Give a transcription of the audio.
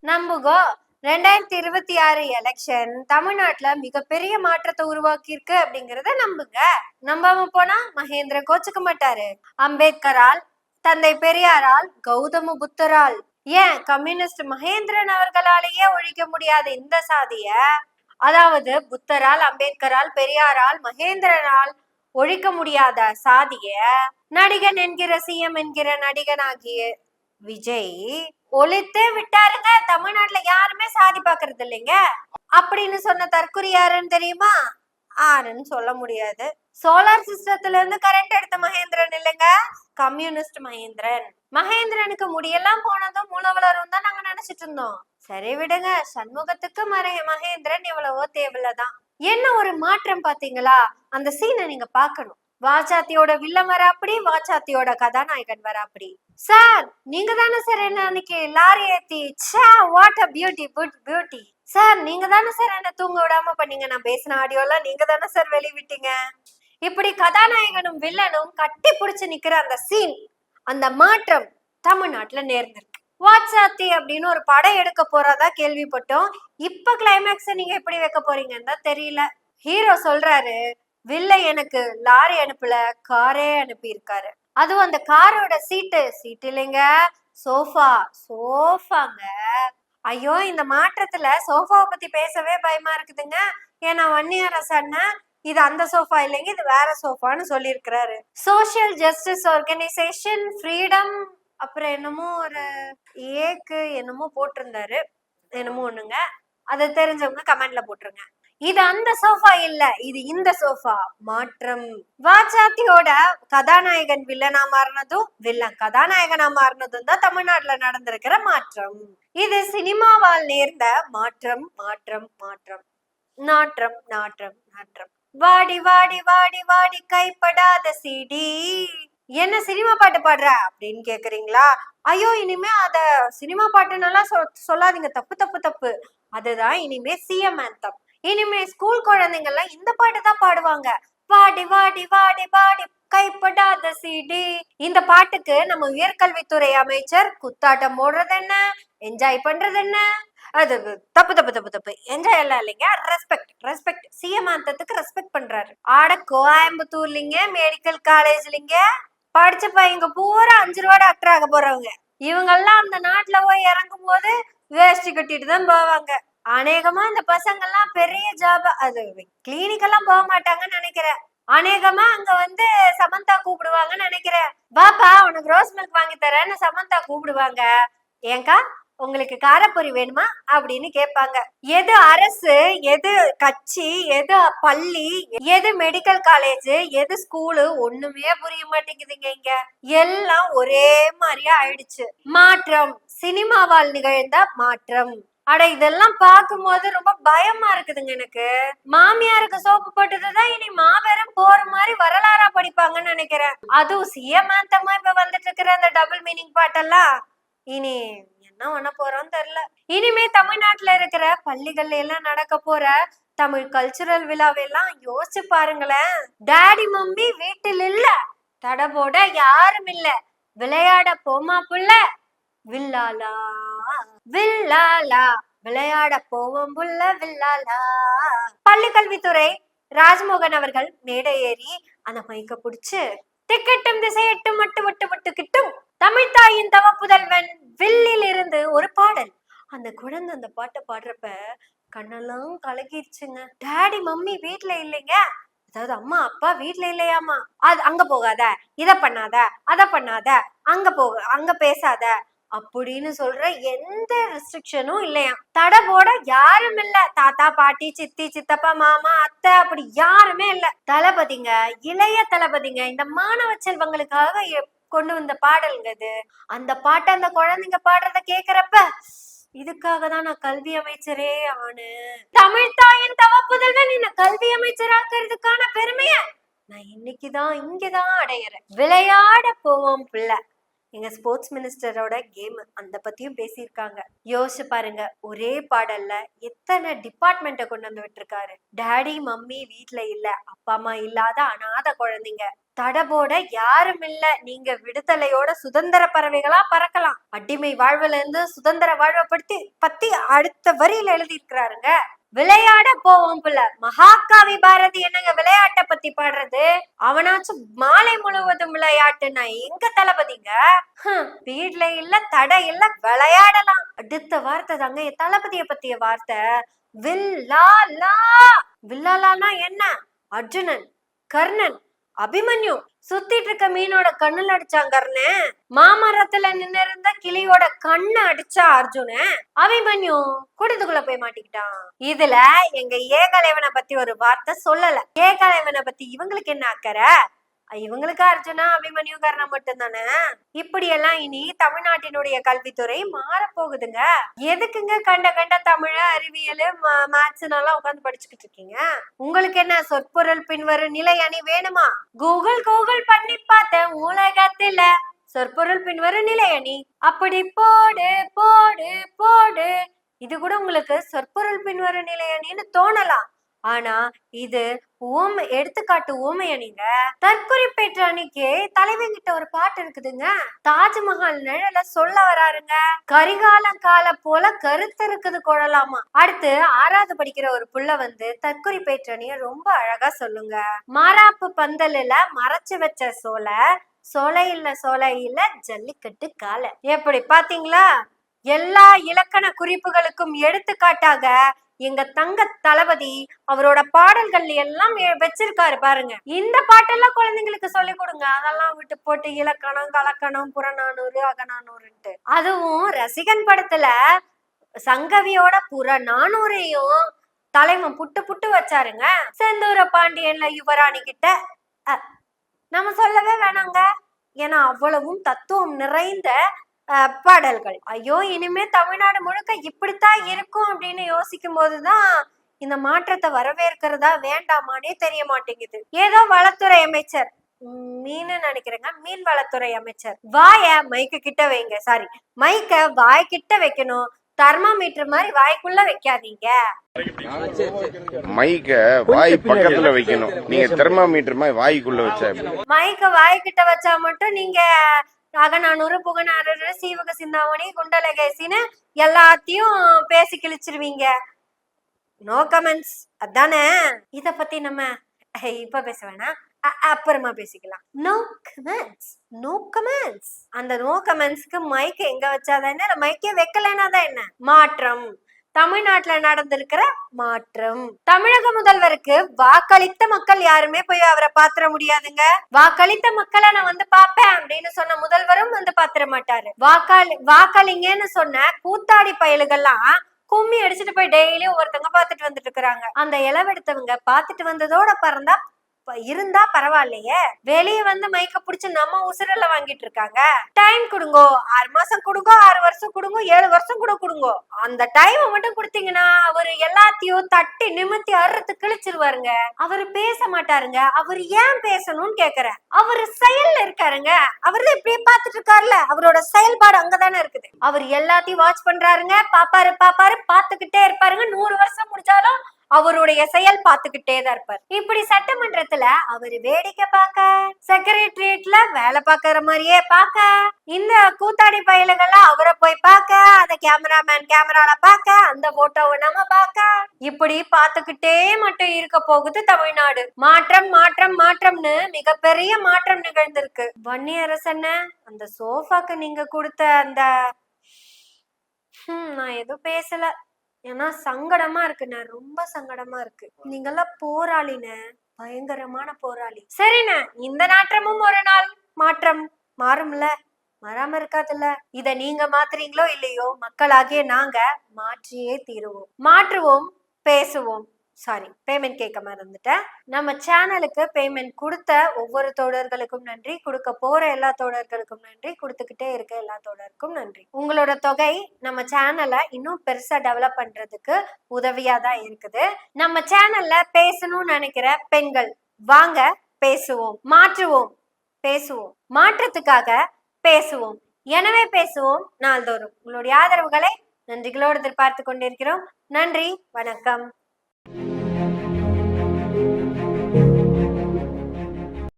நம்புகோ 2026 election தமிழ்நாட்டுல மிகப்பெரிய மாற்றத்தை உருவாக்கி இருக்கு அப்படிங்கறத நம்புங்க. நம்பாம போனா மகேந்திர கோச்சுக்க மாட்டாரு. அம்பேத்கரால், தந்தை பெரியாரால், கௌதம புத்தரால், ஏன் கம்யூனிஸ்ட் மகேந்திரன் அவர்களாலேயே ஒழிக்க முடியாத இந்த சாதிய, அதாவது புத்தரால், அம்பேத்கரால், பெரியாரால், மகேந்திரனால் ஒழிக்க முடியாத சாதிய நடிகன் என்கிற சிஎம் என்கிற நடிகனாகிய விஜய் ஒழித்தே விட்டாருங்க. தமிழ்நாட்டுல யாருமே சாதி பாக்குறது இல்லைங்க அப்படின்னு சொன்ன தற்குறி யாருன்னு தெரியுமா? ஆருன்னு சொல்ல முடியாது. சோலார் சிஸ்டத்துல இருந்து கரண்ட் எடுத்த மகேந்திரன் இல்லைங்க, கம்யூனிஸ்ட் மகேந்திரன். மகேந்திரனுக்கு முடியெல்லாம் போனதும் மூல வளரும் தான் நாங்க நினைச்சிட்டு இருந்தோம். சரி விடுங்க, சண்முகத்துக்கு மகேந்திரன் எவ்வளவோ தேவையில்லதான். என்ன ஒரு மாற்றம் பாத்தீங்களா? அந்த சீனை நீங்க பாக்கணும். வாச்சாத்தியோட வில்லம் வராப்படி, வாச்சாத்தியோட கதாநாயகன் வராப்படி. சார் நீங்க தானே சார் என்ன அன்னைக்கு லாரி ஏத்தி what a beauty beauty sir, நீங்க தானே சார் என்ன தூங்க விடாம பண்ணீங்க. நான் பேசின ஆடியோலாம் நீங்க தானே சார் வெளிவிட்டீங்க. இப்படி கதாநாயகனும் வில்லனும் கட்டி பிடிச்சு நிக்கிற அந்த சீன், அந்த மாற்றம் தமிழ்நாட்டுல நேர்ந்திருக்கு. வாட்சாத்தி அப்படின்னு ஒரு படம் எடுக்க போறதா கேள்விப்பட்டோம். இப்ப கிளைமேக்ஸ் நீங்க எப்படி வைக்க போறீங்கன்னு தான் தெரியல. ஹீரோ சொல்றாரு, வில்ல எனக்கு லாரி அனுப்பல, காரே அனுப்பி இருக்காரு. அதுவும் அந்த காரோட சீட்டு இல்லைங்க, சோஃபாங்க. ஐயோ, இந்த மாற்றத்துல சோஃபாவை பத்தி பேசவே பயமா இருக்குதுங்க. ஏன்னா வன்னியரசன் இது அந்த சோஃபா இல்லைங்க, இது வேற சோஃபான்னு சொல்லியிருக்கிறாரு. சோசியல் ஜஸ்டிஸ் ஆர்கனைசேஷன், ஃப்ரீடம், அப்புறம் என்னமோ ஒரு ஏக்கு என்னமோ போட்டிருந்தாரு, என்னமோ ஒண்ணுங்க. அதை தெரிஞ்சவங்க கமெண்ட்ல போட்டுருங்க. இது அந்த சோஃபா இல்ல, இது இந்த சோஃபா. மாற்றம். வாச்சாத்தியோட கதாநாயகன் வில்லனா மாறினதும், வில்லன் கதாநாயகனா மாறினதும் தான் தமிழ்நாட்டுல நடந்திருக்கிற மாற்றம். இது சினிமாவால் நேர்ந்த மாற்றம். மாற்றம் மாற்றம் நாற்றம் நாற்றம் நாற்றம். வாடி வாடி வாடி வாடி கைப்படாத சிடி. என்ன சினிமா பாட்டு பாடுற அப்படின்னு கேக்குறீங்களா? ஐயோ, இனிமே அத சினிமா பாட்டுன்னெல்லாம் சொல்லாதீங்க, தப்பு தப்பு தப்பு. அதுதான் இனிமே சிஎம் ஆந்தம். இனிமே ஸ்கூல் குழந்தைங்க எல்லாம் இந்த பாட்டு தான் பாடுவாங்க. வாடி வாடி வாடி வாடி கைப்படாத சிடி. இந்த பாட்டுக்கு நம்ம உயர்கல்வித்துறை அமைச்சர் குத்தாட்டம் போடுறது என்ன, என்ஜாய் பண்றது என்ன? அது தப்பு தப்பு தப்பு தப்பு. என்ஜாய் எல்லாம் இல்லைங்க, ரெஸ்பெக்ட். சிஎம் ஆந்தத்துக்கு ரெஸ்பெக்ட் பண்றாரு. ஆட கோயம்புத்தூர்லிங்க மெடிக்கல் காலேஜ்லிங்க படிச்ச பையங்க பூரா 5 ரூபா டாக்டர் ஆக போறவங்க. இவங்க எல்லாம் அந்த நாட்டுல போய் இறங்கும் போது வேஷ்டி கட்டிட்டு தான் போவாங்க. அநேகமா இந்த பசங்க எல்லாம் பெரிய ஜாப், அது கிளினிக் எல்லாம் போக மாட்டாங்கன்னு நினைக்கிறேன். அநேகமா அங்க வந்து சமந்தா கூப்பிடுவாங்கன்னு நினைக்கிறேன். பாப்பா உனக்கு ரோஸ் மில்க் வாங்கி தரேன்னு சமந்தா கூப்பிடுவாங்க. ஏங்கா உங்களுக்கு காரப்பொரி வேணுமா அப்படின்னு கேட்பாங்க. எது அரசு, எது கட்சி, எது பள்ளி, எது மெடிக்கல் காலேஜ், எது ஸ்கூலு, ஒண்ணுமே புரிய மாட்டேங்குதுங்க. இங்க எல்லாம் ஒரே மாதிரியா ஆயிடுச்சு. மாற்றம், சினிமாவால் நிகழ்ந்த மாற்றம். அட இதெல்லாம் பார்க்கும்போது ரொம்ப பயமா இருக்குதுங்க எனக்கு. மாமியாருக்கு சோப்பு போட்டதுதான் இனி மாபெரும் போற மாதிரி வரலாறா படிப்பாங்கன்னு நினைக்கிறேன். அதுவும் சிஎம் ஆந்தமா இப்ப வந்துட்டு இருக்கிற அந்த டபுள் மீனிங் பாட்டெல்லாம் இனி என்ன பண்ண போறோம்னு தெரியல. இனிமே தமிழ்நாட்டுல இருக்கிற பள்ளிகள்ல எல்லாம் நடக்க போற தமிழ் கல்ச்சுரல் விழாவெல்லாம் யோசிச்சு பாருங்களேன். டாடி மம்மி வீட்டில் இல்ல, தடை போட யாரும் இல்ல, விளையாட போமா புள்ள, வில்லாலா வில்லாலா, விளையாட போவோம் புள்ள வில்லாலா. பள்ளி கல்வித்துறை ராஜ்மோகன் அவர்கள் மேடை ஏறி அந்த மைக்க புடிச்சு, திக்கட்டும் திசையட்டும் மட்டு விட்டு விட்டு கிட்டும் தமிழ் தாயின் தவ புதல்வன் வில்லில் இருந்து ஒரு பாடல். அந்த குழந்தை அந்த பாட்டை பாடுறப்ப கண்ணெல்லாம் கலகிருச்சுங்க. டாடி மம்மி வீட்டுல இல்லைங்க, அதாவது அம்மா அப்பா வீட்டுல இல்லையாமா. அது அங்க போகாத, இத பண்ணாத, அத பண்ணாத, அங்க போக, அங்க பேசாத அப்படின்னு சொல்ற எந்த ரெஸ்ட்ரிக்ஷனும் இல்லையா. தடை போட யாரும் இல்ல. தாத்தா பாட்டி சித்தி சித்தப்பா மாமா அத்தை அப்படி யாருமே இல்ல. தளபதிங்க, இளைய தளபதிங்க, இந்த மாணவ செல்வங்களுக்காக கொண்டு வந்த பாடல்ங்க இது. அந்த பாட்டை அந்த குழந்தைங்க பாடுறத கேக்குறப்ப இதுக்காக தான் நான் கல்வி அமைச்சரே ஆனு. தமிழ் தாயின் தவ புதல்வன் என்ன கல்வி அமைச்சராக்குறதுக்கான பெருமைய நான் இன்னைக்குதான் இங்கதான் அடையிறேன். விளையாட போவோம் பிள்ளை, எங்க ஸ்போர்ட்ஸ் மினிஸ்டரோட கேம் அந்த பத்தியும் பேசியிருக்காங்க. யோசிச்சு பாருங்க, ஒரே பாடல்ல எத்தனை டிபார்ட்மெண்ட்டை கொண்டு வந்து விட்டுருக்காரு. டாடி மம்மி வீட்ல இல்ல, அப்பா அம்மா இல்லாத அனாதை குழந்தைங்க, தடபோட யாரும் இல்ல, நீங்க விடுதலையோட சுதந்திர பறவைகளா பறக்கலாம், அடிமை வாழ்வுல இருந்து சுதந்திர வாழ்வை பத்தி அடுத்த வரியில எழுதி இருக்கிறாருங்க. விளையாட போவோம் புள்ள. மகாகவி பாரதி என்னங்க விளையாட்டை பத்தி பாடுறது? அவனாச்சும் மாலை முழுவதும் விளையாட்டுனா எங்க தளபதிங்க? வீட்ல இல்ல, தடை இல்ல, விளையாடலாம். அடுத்த வார்த்தை தாங்க என் தளபதிய பத்திய வார்த்தை. வில்லாலா. வில்லாலானா என்ன? அர்ஜுனன், கர்ணன், அபிமன்யு சுத்திட்டு இருக்க மீனோட கண்ணுல அடிச்சாங்கன்னு, மாமரத்துல நின்னு இருந்த கிளியோட கண்ணை அடிச்சா அர்ஜுன, அபிமன்யு கூட்டத்துக்குள்ள போய் மாட்டிக்கிட்டான். இதுல எங்க ஏகலைவனை பத்தி ஒரு வார்த்தை சொல்லல. ஏகலைவனை பத்தி இவங்களுக்கு என்ன அக்கறை? இவங்களுக்கு அர்ஜுனா அபிமன்யு கர்ணன் மட்டும்தானே. இப்படி எல்லாம் இனி தமிழ்நாட்டினுடைய கல்வித்துறை மாறப்போகுதுங்க. எதுக்குங்க கண்ட கண்ட தமிழ், அறிவியல், மேத்ஸ் எல்லாம் உட்காந்து படிச்சுக்கிட்டு இருக்கீங்க? உங்களுக்கு என்ன சொற்பொருள் பின்வரும் நிலை அணி வேணுமா? கூகுள் பண்ணி பார்த்தேன், உலகத்துல சொற்பொருள் பின்வரும் நிலை அணி அப்படி போடு போடு போடு. இது கூட உங்களுக்கு சொற்பொருள் பின்வரும் நிலை அணின்னு தோணலாம். ஆனா இது எடுத்துக்காட்டு ஊமை அணிங்க. தற்குறிப்பேற்ற அணிக்கு தலைவங்கிட்ட ஒரு பாட்டு இருக்குதுங்க. தாஜ்மஹால் நிழல சொல்ல வராருங்க. கரிகால கால போல கருத்து இருக்குது கொள்ளலாமா. அடுத்து 6வது படிக்கிற ஒரு புள்ள வந்து தற்குறிப்பேற்ற அணிய ரொம்ப அழகா சொல்லுங்க. மாராப்பு பந்தல்ல மறைச்சு வச்ச சோலை இல்ல ஜல்லிக்கட்டு கால. எப்படி பாத்தீங்களா? எல்லா இலக்கண குறிப்புகளுக்கும் எடுத்துக்காட்டாக எங்க தங்க தளபதி அவரோட பாடல்கள் எல்லாம் வச்சிருக்காரு பாருங்க. இந்த பாட்டெல்லாம் குழந்தைங்களுக்கு சொல்லி கொடுங்க. அதெல்லாம் விட்டு போட்டு இலக்கணம், கலக்கணம், புறநானூறு, அகநானூறுன்ட்டு. அதுவும் ரசிகன் படத்துல சங்கவியோட புறநானூறையும் தலைவன் புட்டு வச்சாருங்க. செந்தூர பாண்டியன்ல யுவராணி கிட்ட நம்ம சொல்லவே வேணாங்க. ஏன்னா அவ்வளவும் தத்துவம் நிறைந்த பாடல்கள். ஐயோ, இனிமே தமிழ்நாடு முழுக்க இப்படித்தான் இருக்கும் அப்படின்னு யோசிக்கும் போதுதான் இந்த மாற்றத்தை வரவேற்கிறதா வேண்டாமானே தெரிய மாட்டேங்குது. ஏதோ வளத்துறை அமைச்சர் நினைக்கிறேங்க, மீன் வளத்துறை அமைச்சர் வாய மைக்கு கிட்ட வைங்க. சாரி, மைக்க வாய் கிட்ட வைக்கணும். தெர்மாமீட்டர் மாதிரி வாய்க்குள்ள வைக்காதீங்க. மைக்க வாய் பக்கத்துல வைக்கணும். நீங்க தெர்மாமீட்டர் மாதிரி வாய்க்குள்ள வச்சா, மைக்க வாய்க்கிட்ட வச்சா மட்டும் நீங்க அகநானூறு, புகநானூறு, சீவக சிந்தாமணி, குண்டலகேசின்னு எல்லாத்தையும் பேசி கிழிச்சிருவீங்க. No comments. அதானே. இத பத்தி நம்ம இப்ப பேச வேணாம், அப்புறமா பேசிக்கலாம். No comments, no comments. அந்த நோ கமெண்ட்ஸ்க்கு மைக் எங்க வச்சாதான் என்ன, மைக்கே வைக்கலன்னா தான் என்ன? மாற்றம் தமிழ்நாட்டுல நடந்திருக்கிற மாற்றம். தமிழக முதல்வருக்கு வாக்களித்த மக்கள் யாருமே போய் அவரை பாத்திர முடியாதுங்க. வாக்களித்த மக்களை நான் வந்து பாப்பேன் அப்படின்னு சொன்ன முதல்வரும் வந்து பாத்திர மாட்டாரு. வாக்களிங்கன்னு சொன்ன கூத்தாடி பயலுகள்லாம் கும்மி அடிச்சுட்டு போய் டெய்லியும் ஒவ்வொருத்தவங்க பாத்துட்டு வந்துட்டு இருக்கிறாங்க. அந்த இளவெடுத்தவங்க பாத்துட்டு வந்ததோட இருந்தா பரவாயில்லையே, வெளியே வந்து மைக்க புடிச்சு நம்ம உசுரல வாங்கிட்டு இருக்காங்க. டைம் கொடுங்கோ, 6 மாசம் கொடுங்கோ, 6 வருஷம் கொடுங்கோ, 7 வருஷம் கூட கொடுங்கோ. அந்த டைம் மட்டும் கொடுத்தீங்கன்னா அவரு எல்லாத்தையும் தட்டி நிமித்தி அறுத்து கிழிச்சிருவாருங்க. அவரு பேச மாட்டாருங்க. அவரு ஏன் பேசணும்னு கேக்குற, அவரு செயல்ல இருக்காருங்க. அவரு இப்படியே பாத்துட்டு இருக்காருல்ல, அவரோட செயல்பாடு அங்கதானே இருக்குது. அவர் எல்லாத்தையும் வாட்ச் பண்றாருங்க. பாப்பாரு பாத்துக்கிட்டே இருப்பாருங்க. 100 வருஷம் முடிச்சாலும் அவருடைய செயல் பார்த்துக்கிட்டே தான் இருப்பார். இப்படி சட்டமன்றத்துல அவரு வேடிக்கை பார்க்க, செக்ரட்டரியேட்ல வேலை பார்க்கற மாதிரியே பார்க்க, இந்த கூத்தாடி பயலுகள்லாம் அவரை போய் பார்க்க, அந்த கேமராமேன் கேமரால பார்க்க, அந்த போட்டோவை நம்ம பார்க்க, இப்படி பார்த்துக்கிட்டே மட்டும் இருக்க போகுது தமிழ்நாடு. மாற்றம் மாற்றம் மாற்றம்னு மிகப்பெரிய மாற்றம் நிகழ்ந்திருக்கு. வன்னியரசன் அந்த சோஃபாக்கு நீங்க கொடுத்த அந்த நான் எதுவும் பேசல. ஏன்னா சங்கடமா இருக்குண்ணே, ரொம்ப சங்கடமா இருக்கு. நீங்கெல்லாம் போராளின, பயங்கரமான போராளி. சரிண்ணே, இந்த நாற்றமும் ஒரு நாள் மாற்றம் மாறும்ல, மாறாம இருக்காதுல்ல. இத நீங்க மாத்துறீங்களோ இல்லையோ, மக்களாகிய நாங்க மாற்றியே தீருவோம். மாற்றுவோம், பேசுவோம். சாரி, பேமெண்ட் கேட்க மறந்துட்டேன். நம்ம சேனலுக்கு பேமெண்ட் கொடுத்த ஒவ்வொரு தோழர்களுக்கும் நன்றி, கொடுக்க போற எல்லா தோழர்களுக்கும் நன்றி, கொடுத்துக்கிட்டே இருக்க எல்லா தோழருக்கும் நன்றி. உங்களோட தொகை நம்ம சேனலை இன்னும் பெருசா டெவலப் பண்றதுக்கு உதவியா தான் இருக்குது. நம்ம சேனல்ல பேசணும்னு நினைக்கிற பெண்கள் வாங்க பேசுவோம், மாற்றுவோம், பேசுவோம், மாற்றத்துக்காக பேசுவோம். எனவே பேசுவோம் நாள்தோறும். உங்களுடைய ஆதரவுகளை நன்றிகளோடு எதிர்பார்த்து கொண்டிருக்கிறோம். நன்றி, வணக்கம்.